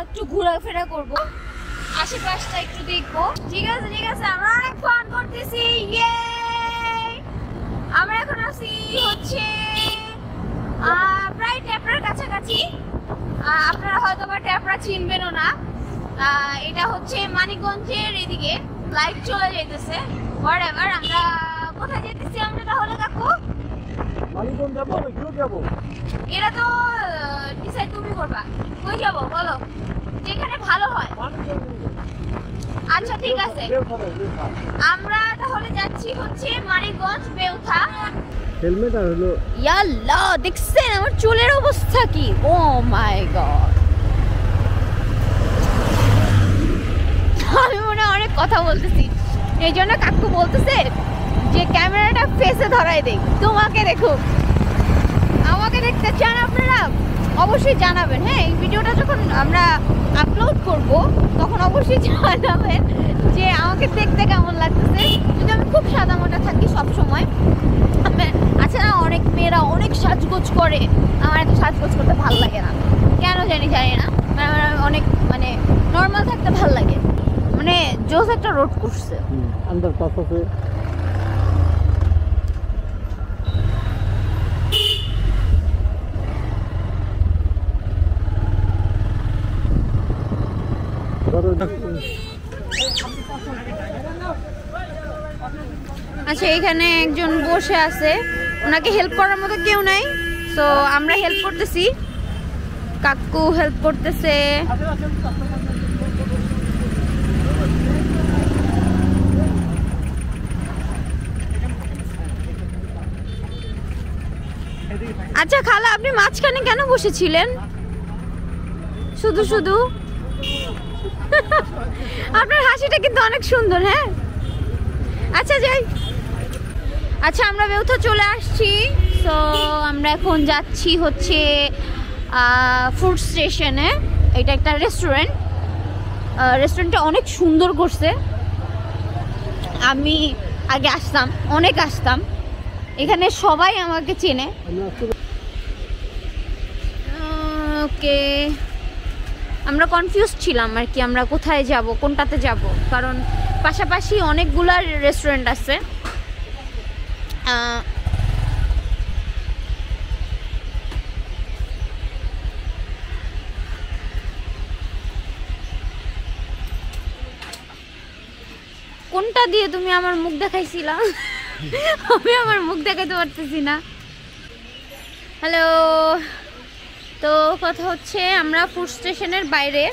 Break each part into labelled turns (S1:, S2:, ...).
S1: একটু ঘোরাফেরা করব, আশেপাশটা একটু দেখবো। ঠিক আছে আমরা অনেক ফান করতেছি। ইয়ে আমরা এখন আছি হচ্ছে প্রায় ট্যাপরার কাছাকাছি। আপনারা হয়তো বা ট্যাপরা চিনবেনও না। এটা হচ্ছে মানিকগঞ্জের এদিকে, লাইট চলে যাইতেছে। হোয়াটএভার, আমরা কোথায় যেতেছি আমরা তাহলে কাকু?
S2: মানিকগঞ্জ যাবো না কেউ যাবো?
S1: এটা তো ডিসাইড তুমি করবা। কই যাবো বলো, যেখানে ভালো হয়। আচ্ছা ঠিক আছে, আমরা তাহলে যাচ্ছি হচ্ছে মানিকগঞ্জ বেউথা।
S2: হেলমেট আর হলো
S1: ইয়াল্লা, দেখছেন আমার চুলের অবস্থা কি? ও মাই গড, আমি মনে অনেক কথা বলতেছি, এই জন্য কাকু বলতেছে যে ক্যামেরাটা ফেসে ধরাই দেই। তোমাকে দেখো, আমাকে দেখতে চান আপনারা অবশ্যই জানাবেন। হ্যাঁ, এই ভিডিওটা যখন আমরা আপলোড করব তখন অবশ্যই জানাবেন যে আমাকে দেখতে কেমন লাগতেছে। যদি আমি খুব সাদা মোটা থাকি সবসময়, আচ্ছা না, অনেক মেয়েরা অনেক সাজগোজ করে, আমার এত সাজগোজ করতে ভালো লাগে না, কেন জানি না। আমার অনেক মানে নর্মাল থাকতে ভালো লাগে। মানে জোস একটা রোড করছে
S2: আন্ডার পাস আছে।
S1: আচ্ছা, এখানে একজন বসে আছে, ওনাকে হেল্প করার মতো কেউ নাই, তো আমরা হেল্প করতেছি। কাকু হেল্প করতেছে। আচ্ছা খালা, আপনি মাঝখানে কেন বসেছিলেন শুধু শুধু? আপনার হাসিটা কিন্তু অনেক সুন্দর। হ্যাঁ আচ্ছা যাই। আচ্ছা, আমরা বেউথা চলে আসছি। তো আমরা এখন যাচ্ছি হচ্ছে ফুড স্টেশনে। এটা একটা রেস্টুরেন্ট, রেস্টুরেন্টটা অনেক সুন্দর করছে। আমি আগে আসতাম, অনেক আসতাম, এখানে সবাই আমাকে চেনে। ওকে, আমরা কনফিউজ ছিলাম আর কি, আমরা কোথায় যাব, কোনটাতে যাব, কারণ পাশাপাশি অনেকগুলা রেস্টুরেন্ট আছে। কোনটা দিয়ে তুমি আমার মুখ দেখাইছিলা? আমি আমার মুখ দেখাইতে পারতেছি না। হ্যালো, তো কথা হচ্ছে আমরা ফুড স্টেশনের বাইরে,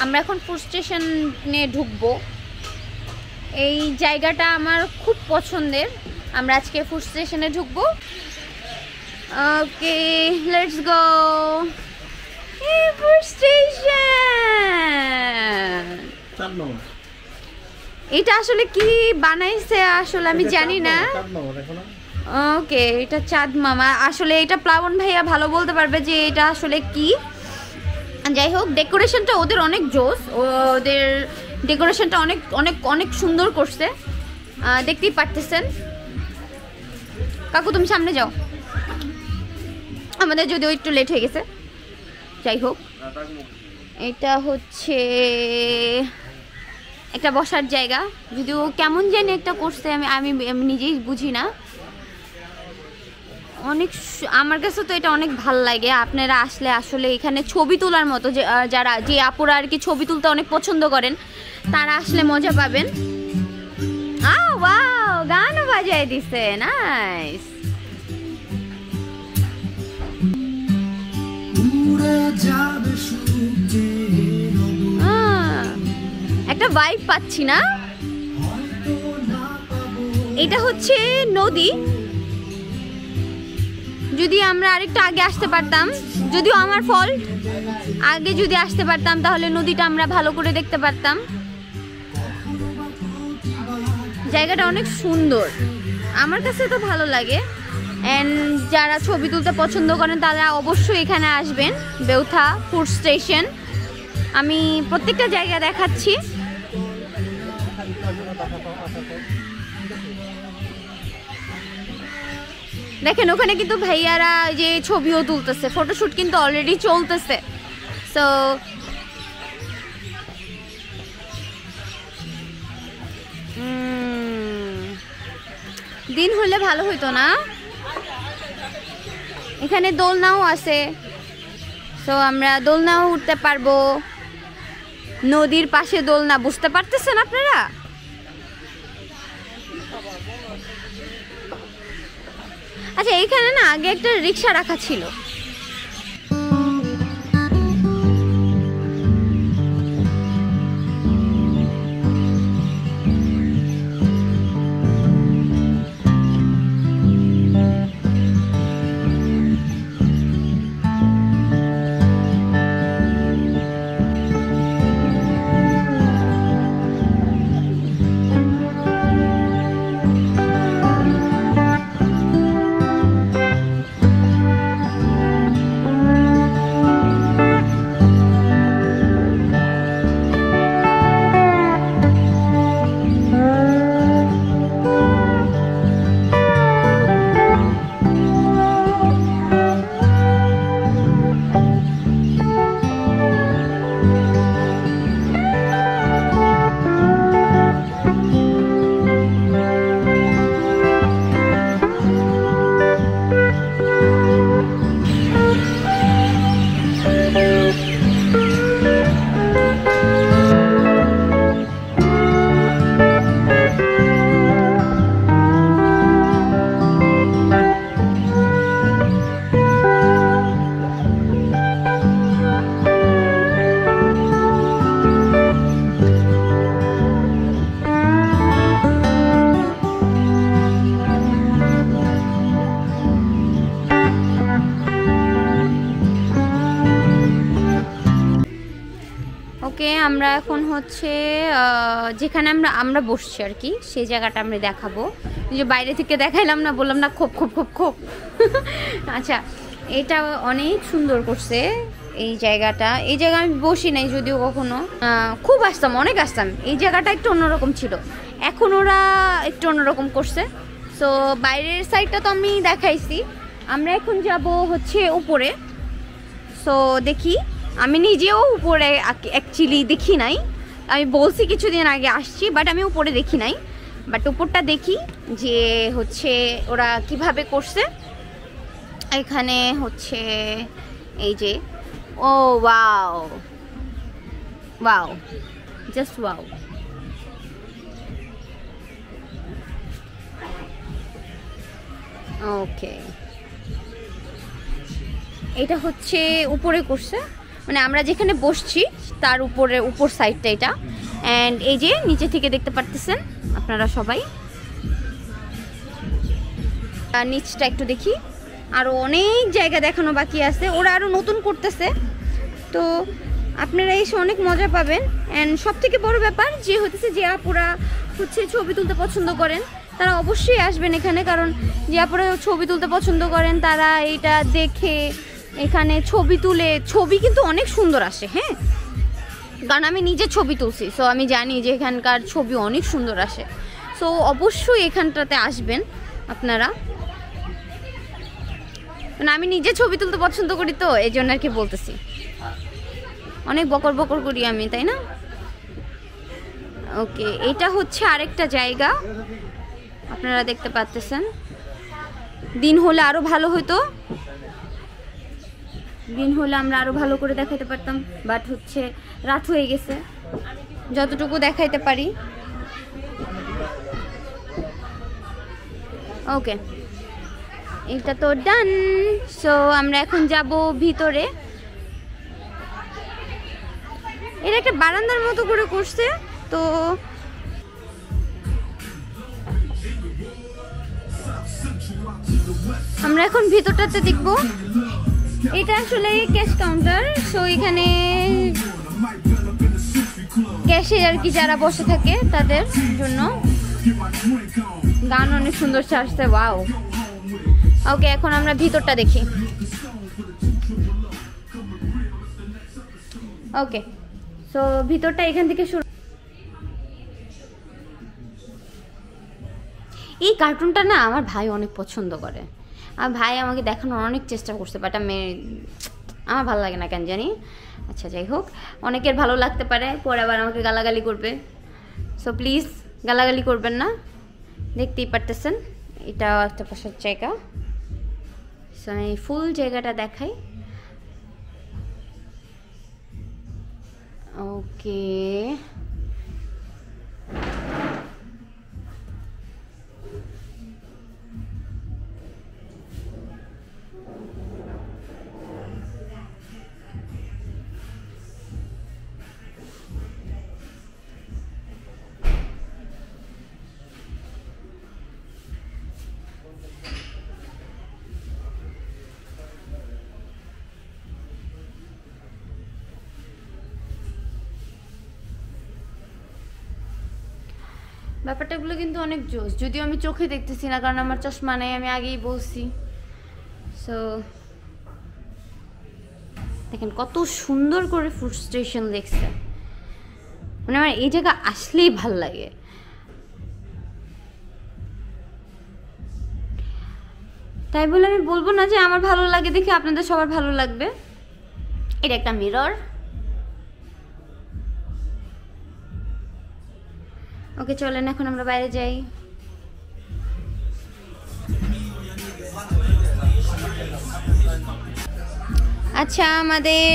S1: আমরা এখন ফুড স্টেশনে ঢুকবো। এই জায়গাটা আমার খুব পছন্দের। আমরা আজকে ফুড স্টেশনে ঢুকবো। ওকে, লেটস গো। ফুড স্টেশন, এটা আসলে কি বানাইছে আসলে আমি জানি না। ওকে, এটা চাঁদ মামা। আসলে এটা প্লাবন ভাইয়া ভালো বলতে পারবে যে এটা আসলে কি। যাই হোক, ডেকোরেশনটা ওদের অনেক জোস, ওদের ডেকোরেশনটা অনেক অনেক অনেক সুন্দর করছে, দেখতেই পারতেছেন। কাকু তুমি সামনে যাও, আমাদের যদিও একটু লেট হয়ে গেছে। যাই হোক, এটা হচ্ছে একটা বসার জায়গা, যদিও কেমন জানি একটা করছে, আমি নিজেই বুঝি না। অনেক, আমার কাছে তো এটা অনেক ভাল লাগে। আপনারা আসলে আসলে এখানে ছবি তোলার মতো, যারা যে আপুরা আর কি ছবি তুলতে অনেক পছন্দ করেন, তারা আসলে মজা পাবেন। ওয়াও, গানও বাজায় দিছে, নাইস। একটা ভাইব পাচ্ছি না। এটা হচ্ছে নদী। যদি আমরা আরেকটু আগে আসতে পারতাম, যদিও আমার ফল্ট, আগে যদি আসতে পারতাম তাহলে নদীটা আমরা ভালো করে দেখতে পারতাম। জায়গাটা অনেক সুন্দর, আমার কাছে তো ভালো লাগে। এন্ড যারা ছবি তুলতে পছন্দ করেন তারা অবশ্যই এখানে আসবেন, বেউথা ফুড স্টেশন। আমি প্রত্যেকটা জায়গা দেখাচ্ছি। দেখেন ওখানে কিন্তু ভাইয়ারা যে ছবিও তুলতেছে, ফটোশুট কিন্তু অলরেডি চলতেছে। সো দিন হলে ভালো হইতো না? এখানে দোলনাও আছে, তো আমরা দোলনাও উঠতে পারবো। নদীর পাশে দোলনা, বুঝতে পারতেছেন আপনারা? আচ্ছা, এখানে না আগে একটা রিক্সা রাখা ছিল। ওকে, আমরা এখন হচ্ছে যেখানে আমরা বসছি আর কি, সেই জায়গাটা আমরা দেখাবো। যে বাইরে থেকে দেখাইলাম না, বললাম না খোপ খোপ খোপ খোপ। আচ্ছা, এটা অনেক সুন্দর করছে এই জায়গাটা। এই জায়গায় আমি বসি নাই যদিও কখনো, খুব আসতাম, অনেক আসতাম। এই জায়গাটা একটু অন্যরকম ছিল, এখন ওরা একটু অন্যরকম করছে। সো বাইরের সাইডটা তো আমি দেখাইছি, আমরা এখন যাব হচ্ছে উপরে। সো দেখি, আমি নিজেও উপরে অ্যাকচুয়ালি দেখি নাই, আমি বলছি কিছুদিন আগে আসছি, বাট আমি উপরে দেখি নাই। বাট উপরটা দেখি যে হচ্ছে ওরা কিভাবে করছে। এখানে হচ্ছে এই যে, ও ওয়াও ওয়াও, জাস্ট ওয়াও। ওকে, এটা হচ্ছে উপরে করছে, মানে আমরা যেখানে বসছি তার উপর সাইডটা এটা। অ্যান্ড এই যে নিচে থেকে দেখতে পারতেছেন আপনারা সবাই। নিচটা একটু দেখি, আরও অনেক জায়গা দেখানো বাকি আছে, ওরা আরও নতুন করতেছে। তো আপনারা এসে অনেক মজা পাবেন। অ্যান্ড সব থেকে বড় ব্যাপার যে হচ্ছে, যে আপুরা হচ্ছে ছবি তুলতে পছন্দ করেন তারা অবশ্যই আসবেন এখানে, কারণ যে আপুরা ছবি তুলতে পছন্দ করেন তারা এটা দেখে এখানে ছবি তুলে, ছবি কিন্তু অনেক সুন্দর আসে। হ্যাঁ, কারণ আমি নিজে ছবি তুলছি, সো আমি জানি যে এখানকার ছবি অনেক সুন্দর আসে। সো অবশ্যই এখানটাতে আসবেন আপনারা, মানে আমি নিজে ছবি তুলতে পছন্দ করি, তো এই জন্য আর কি বলতেছি। অনেক বকর বকর করি আমি, তাই না? ওকে, এটা হচ্ছে আরেকটা জায়গা, আপনারা দেখতে পাচ্ছেন। দিন হলে আরো ভালো হতো, দিন হলে আমরা আরো ভালো করে দেখাতে পারতাম, বাট হচ্ছে রাত হয়ে গেছে, যতটুকু দেখাইতে পারি। ওকে, এটা তো ডান। সো আমরা এখন যাব ভিতরে। এটা একটা বারান্দার মতো করে করছে, তো আমরা এখন ভিতরটাতে দেখবো। এটা আসলে ক্যাশ কাউন্টার, সো এখানে ক্যাশে আর কি যারা বসে থাকে তাদের জন্য। গান অনেক সুন্দর আসছে, ওয়াও। ওকে, এখন আমরা ভিতরটা দেখি। ওকে, সো ভিতরটা এখান থেকে শুরু। এই কার্টুনটা না আমার ভাই অনেক পছন্দ করে, আর ভাই আমাকে দেখানোর অনেক চেষ্টা করছে, বাট আমার ভালো লাগে না কেন জানি। আচ্ছা, যাই হোক, অনেকের ভালো লাগতে পারে, পরে আবার আমাকে গালাগালি করবে। সো প্লিজ গালাগালি করবেন না, দেখতেই পারতেছেন এটা একটা বসার জায়গা। সো আমি ফুল জায়গাটা দেখাই। ওকে, ব্যাপারটাগুলো কিন্তু অনেক জোস, যদিও আমি চোখে দেখতেছি না কারণ আমার চশমা নেই, আমি আগেই বলছি। সো দেখেন কত সুন্দর করে ফুড স্টেশন দেখছে, মানে আমার এই জায়গা আসলেই ভাল লাগে। তাই বলে আমি বলবো না যে আমার ভালো লাগে দেখে আপনাদের সবার ভালো লাগবে। এটা একটা মিরর। ওকে চলেন এখন আমরা বাইরে যাই। আচ্ছা, আমাদের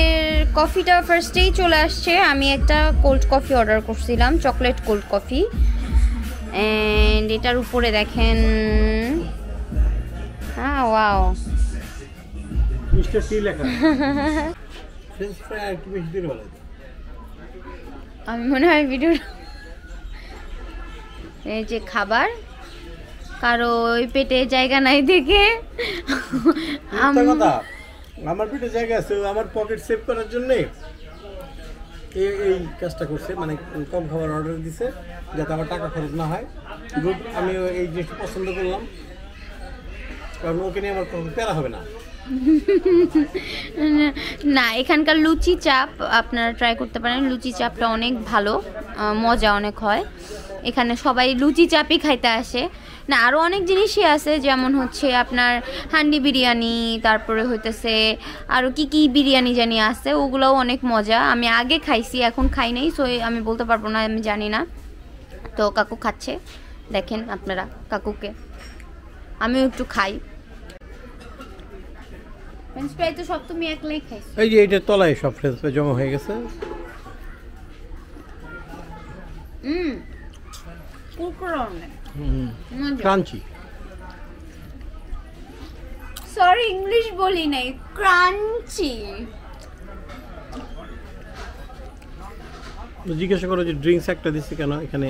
S1: কফিটা ফার্স্টেই চলে আসছে। আমি একটা কোল্ড কফি অর্ডার করছিলাম, চকলেট কোল্ড কফি। অ্যান্ড এটার উপরে দেখেন, হ্যাঁ ওয়াও,
S2: মিস্টার টি লেখা। ফ্রেঞ্চ ফ্রাই আর কি বেশি দিন ভালো।
S1: আমি মনে হয় ভিডিও, এই যে খাবার, কারো ওই পেটে জায়গা নাই দেখে
S2: কথা, আমার পেটে জায়গা আছে, আমার পকেট সেভ করার জন্য এই কাজটা করছে, মানে কম খাবার অর্ডার দিছে যাতে আমার টাকা খরচ না হয়। গুড, আমি এই জিনিসটা পছন্দ করলাম কারণ ওকে নিয়ে আমার কোনো প্যারা হবে না।
S1: না, এখানকার লুচি চাপ আপনারা ট্রাই করতে পারেন। লুচি চাপটা অনেক ভালো, মজা অনেক হয়। এখানে সবাই লুচি চাপই খাইতে আসে। না, আরও অনেক জিনিসই আছে, যেমন হচ্ছে আপনার হান্ডি বিরিয়ানি, তারপরে হইতেছে আরও কি কি বিরিয়ানি জানি আছে, ওগুলোও অনেক মজা। আমি আগে খাইছি, এখন খাই নাই, সো আমি বলতে পারবো না, আমি জানি না। তো কাকু খাচ্ছে, দেখেন আপনারা কাকুকে। আমিও একটু খাই। ফ্রেঞ্চ ফ্রাই তো সব তুমি একলাই খাইছো।
S2: এই যে এইটার তলায় সব ফ্রেঞ্চ ফ্রাই জমা হয়ে গেছে। ক্রাঞ্চি,
S1: সরি ইংলিশ বলি নাই, ক্রাঞ্চি।
S2: জিজ্ঞাসা করো যে ড্রিঙ্কস একটা দিচ্ছে কেন, এখানে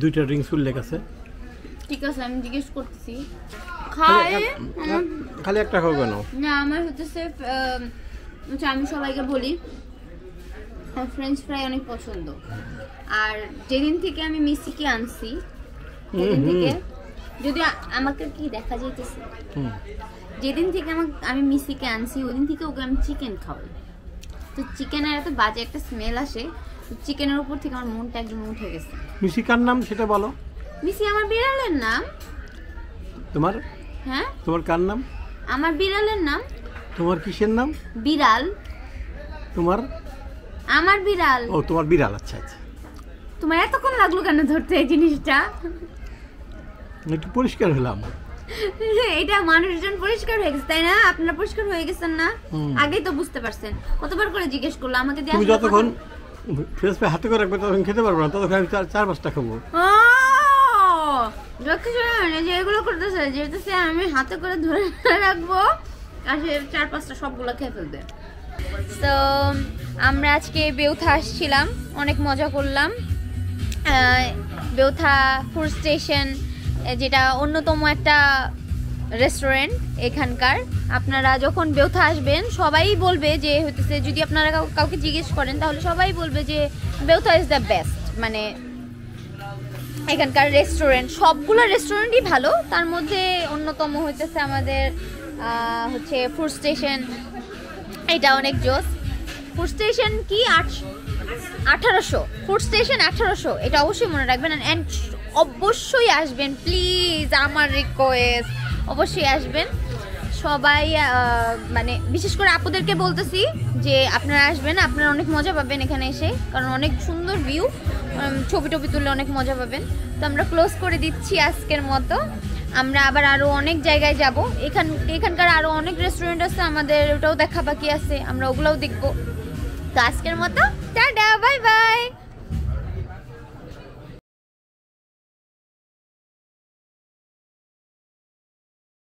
S2: দুইটা ড্রিঙ্কস উল্লেখ আছে।
S1: ঠিক আছে, আমি জিজ্ঞেস করতেছি।
S2: খালি একটা খাও কেন?
S1: না, আমার হচ্ছে আমি সবাইকে বলি ফ্রেঞ্চ ফ্রাই অনেক পছন্দ। আর যেদিন থেকে আমি মিসিকে আনছি, সেদিন থেকে, যদি আমাকে কি দেখা যাইতেছে, যেদিন থেকে আমি মিসিকে আনছি ওদিন থেকে ওকে আমি চিকেন খাওয়াই। তো চিকেনের এত বাজে একটা স্মেল আসে, চিকেনের উপর থেকে আমার মনটা একদম উঠে গেছে।
S2: মিসি কার নাম সেটা বলো।
S1: মিসি আমার বিড়ালের নাম।
S2: তোমার?
S1: হ্যাঁ,
S2: তোমার কার নাম?
S1: আমার বিড়ালের নাম।
S2: তোমার কিসের নাম?
S1: বিড়াল।
S2: তোমার?
S1: আমার বিড়াল।
S2: ও তোমার বিড়াল, আচ্ছা আচ্ছা।
S1: তোমার এতক্ষণ লাগলো কেন ধরতে এই জিনিসটা?
S2: একটু পরিষ্কার হলাম।
S1: এটা মানুষজন পরিষ্কার হয়ে গেছে, তাই না? আপনারা পরিষ্কার হয়ে গেছেন না? আগেই তো বুঝতে পারছেন। কতবার করে জিজ্ঞেস করলো আমাকে।
S2: তুমি যতক্ষণ ফ্রেশ ফ্রাই হাতে করে রাখবে ততক্ষণ খেতে পারবো না, ততক্ষণ আমি 4-5টা খাবো।
S1: যে এগুলো করতেছে, যেহেতু আমি হাতে করে ধরে রাখবো আর সে 4-5টা সবগুলো খেয়ে ফেলবে। তো আমরা আজকে বেউথা আসছিলাম, অনেক মজা করলাম। বেউথা ফুড স্টেশন, যেটা অন্যতম একটা রেস্টুরেন্ট এখানকার। আপনারা যখন বেউথা আসবেন সবাই বলবে যে হইতেছে, যদি আপনারা কাউকে জিজ্ঞেস করেন তাহলে সবাই বলবে যে বেউথা ইজ দ্য বেস্ট। মানে এখানকার রেস্টুরেন্ট, সবগুলো রেস্টুরেন্টই ভালো, তার মধ্যে অন্যতম হইতেছে আমাদের হচ্ছে ফুড স্টেশন। এটা অনেক জোস। ফুড স্টেশন কি 1800, ফুড স্টেশন 1800, এটা অবশ্যই মনে রাখবেন। অ্যান্ড অবশ্যই আসবেন প্লিজ, আমার রিকোয়েস্ট, অবশ্যই আসবেন। সবাই মানে বিশেষ করে আপুদেরকে বলতেছি যে আপনারা আসবেন, আপনারা অনেক মজা পাবেন এখানে এসে, কারণ অনেক সুন্দর ভিউ, ছবি টবি তুললে অনেক মজা পাবেন। তো আমরা ক্লোজ করে দিচ্ছি আজকের মতো। আমরা আবার আরও অনেক জায়গায় যাব, এখানকার আরও অনেক রেস্টুরেন্ট আছে আমাদের, ওটাও দেখা বাকি আছে, আমরা ওগুলোও দেখবো। তো আজকের মতো টাটা, বাই বাই।